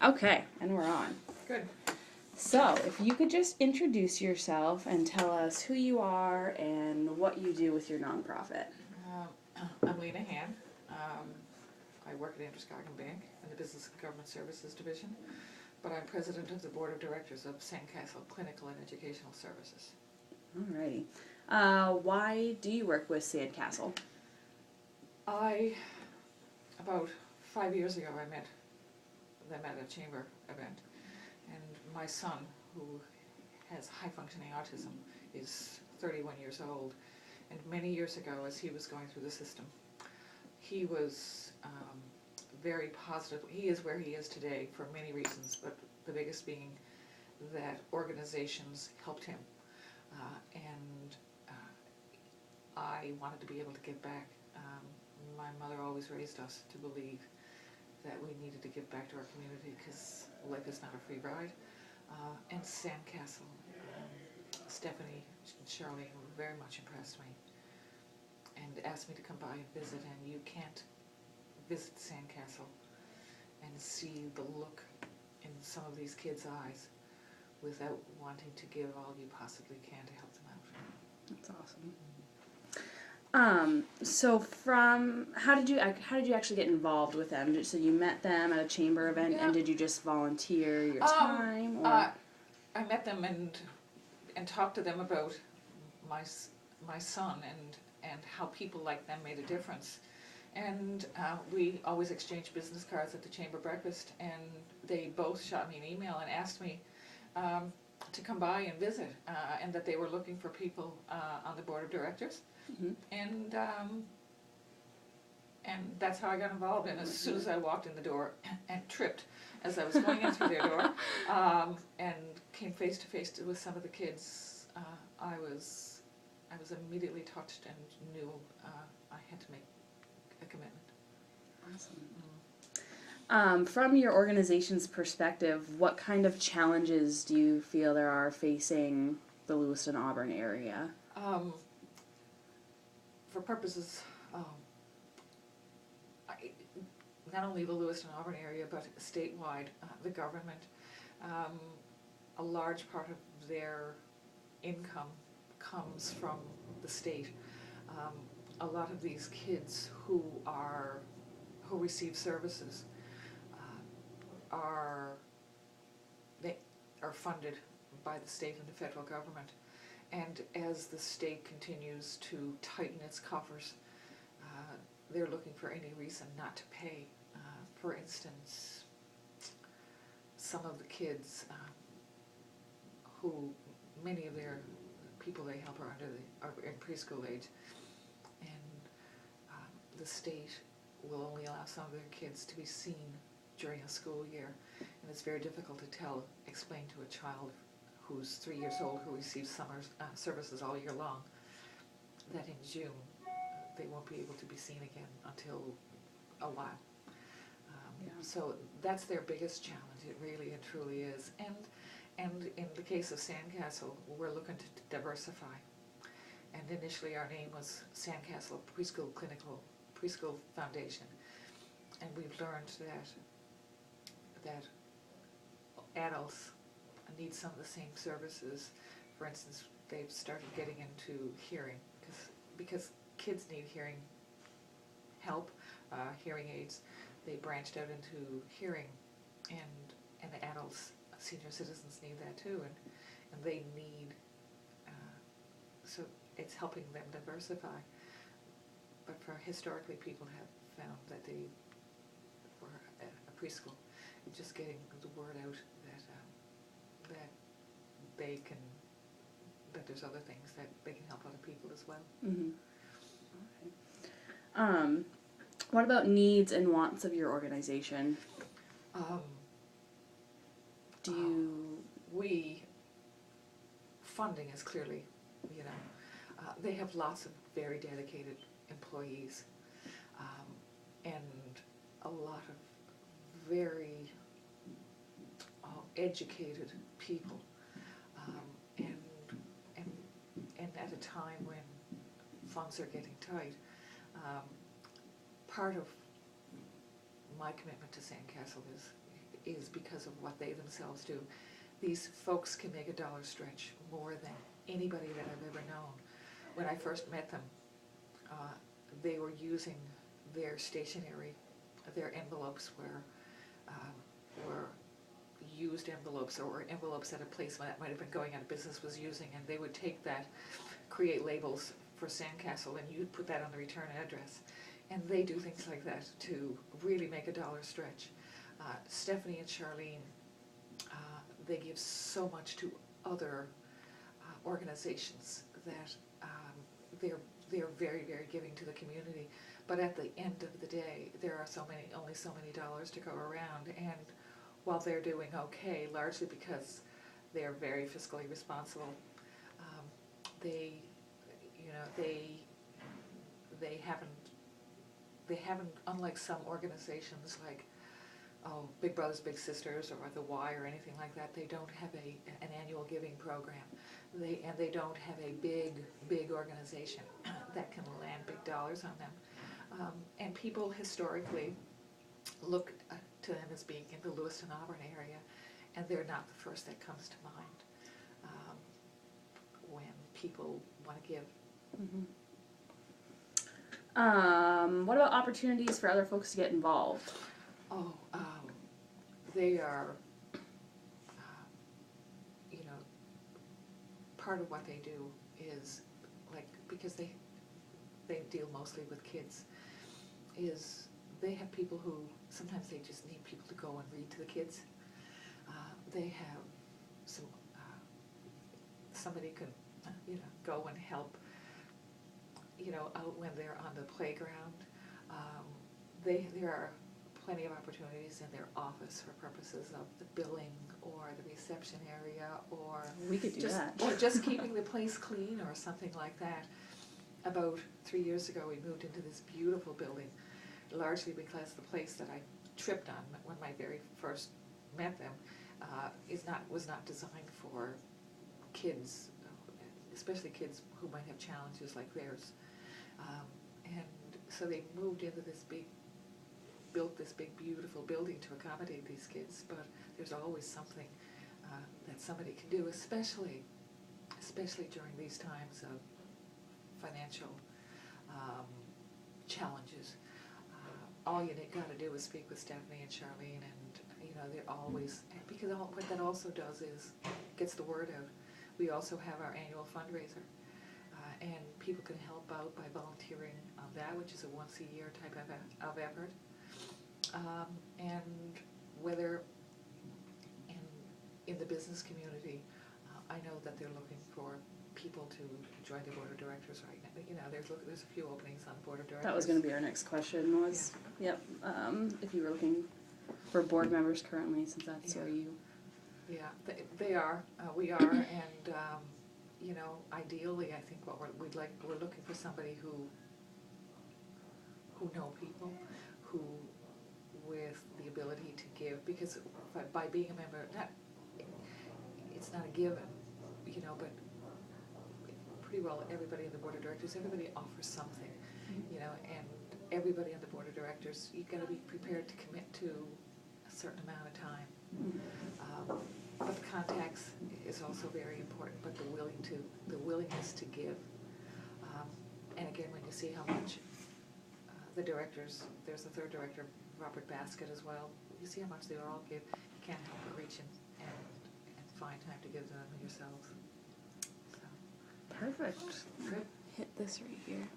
Okay, and we're on. Good. So, if you could just introduce yourself and tell us who you are and what you do with your nonprofit. I'm Lena, Hann. I work at Androscoggin Bank in the Business and Government Services Division, but I'm president of the Board of Directors of Sandcastle Clinical and Educational Services. Alrighty. Why do you work with Sandcastle? About 5 years ago, I met them at a chamber event, and my son, who has high-functioning autism, is 31 years old, and many years ago, as he was going through the system, he was very positive. He is where he is today for many reasons, but the biggest being that organizations helped him, and I wanted to be able to give back. My mother always raised us to believe that we needed to give back to our community because life is not a free ride. And Sandcastle, Stephanie and Charlene very much impressed me and asked me to come by and visit, and you can't visit Sandcastle and see the look in some of these kids' eyes without wanting to give all you possibly can to help them out. That's awesome. So how did you actually get involved with them? So you met them at a chamber event, Yeah. and did you just volunteer your time? Or? I met them and talked to them about my son and how people like them made a difference. And we always exchanged business cards at the chamber breakfast, and they both shot me an email and asked me to come by and visit, and that they were looking for people on the board of directors. Mm-hmm. And that's how I got involved. And as soon as I walked in the door and tripped as I was going in through their door, and came face to face with some of the kids, I was immediately touched and knew I had to make a commitment. Awesome. From your organization's perspective, what kind of challenges do you feel there are facing the Lewiston-Auburn area? For purposes, not only the Lewiston-Auburn area, but statewide, the government, a large part of their income comes from the state. A lot of these kids who receive services are funded by the state and the federal government. And as the state continues to tighten its coffers, they're looking for any reason not to pay. For instance, some of the kids who, many of their people they help are in preschool age, and the state will only allow some of their kids to be seen during a school year, and it's very difficult to explain to a child who's 3 years old, who receives summer services all year long, that in June they won't be able to be seen again until a while. So that's their biggest challenge. It really and truly is. And in the case of Sandcastle, we're looking to diversify. And initially our name was Sandcastle Preschool Foundation. And we've learned that adults need some of the same services. For instance, they've started getting into hearing because kids need hearing help, hearing aids. They branched out into hearing, and the adults, senior citizens need that too, and they need, so it's helping them diversify. But historically people have found that for a preschool, just getting the word out that there's other things that they can help other people as well. Mm-hmm. Okay. What about needs and wants of your organization? Funding is clearly, they have lots of very dedicated employees, and a lot of very educated people, and at a time when funds are getting tight, part of my commitment to Sandcastle is because of what they themselves do. These folks can make a dollar stretch more than anybody that I've ever known. When I first met them, they were using their stationery, their envelopes were used envelopes, or envelopes that a place that might have been going out of business was using, and they would take that, create labels for Sandcastle, and you'd put that on the return address. And they do things like that to really make a dollar stretch. Stephanie and Charlene, they give so much to other organizations that they're very, very giving to the community. But at the end of the day, there are only so many dollars to go around, and while they're doing okay, largely because they're very fiscally responsible, they haven't, unlike some organizations like Big Brothers Big Sisters or the Y or anything like that, they don't have an annual giving program. They don't have a big organization that can land big dollars on them. And people historically look to them as being in the Lewiston-Auburn area, and they're not the first that comes to mind when people want to give. What about opportunities for other folks to get involved? They are, part of what they do is, like, because they deal mostly with kids, is they have people who, sometimes they just need people to go and read to the kids. They have somebody can, go and help, out when they're on the playground. There are plenty of opportunities in their office for purposes of the billing or the reception area, or we could do that. Or just keeping the place clean or something like that. About 3 years ago, we moved into this beautiful building, largely because the place that I tripped on when I very first met them was not designed for kids, especially kids who might have challenges like theirs. And so they moved into built this big, beautiful building to accommodate these kids, but there's always something that somebody can do, especially during these times of financial challenges. All you got to do is speak with Stephanie and Charlene, and they're always, because what that also does is gets the word out. We also have our annual fundraiser, and people can help out by volunteering on that, which is a once-a-year type of effort. And whether in the business community, I know that they're looking for people to join the board of directors right now. There's a few openings on the board of directors. That was going to be our next question. Yep. If you were looking for board members currently, since that's where you. Yeah, they are. We are, and ideally, I think what we're looking for somebody who know people, who with the ability to give, because by being a member, it's not a given, but pretty well everybody in the board of directors, everybody offers something, and everybody on the board of directors, you've got to be prepared to commit to a certain amount of time. But the contacts is also very important, but the willingness to give. And again, when you see how much the directors, there's a third director, Robert Basket as well, you see how much they all give, you can't help but reach and find time to give them yourselves. So. Perfect. Good. Hit this right here.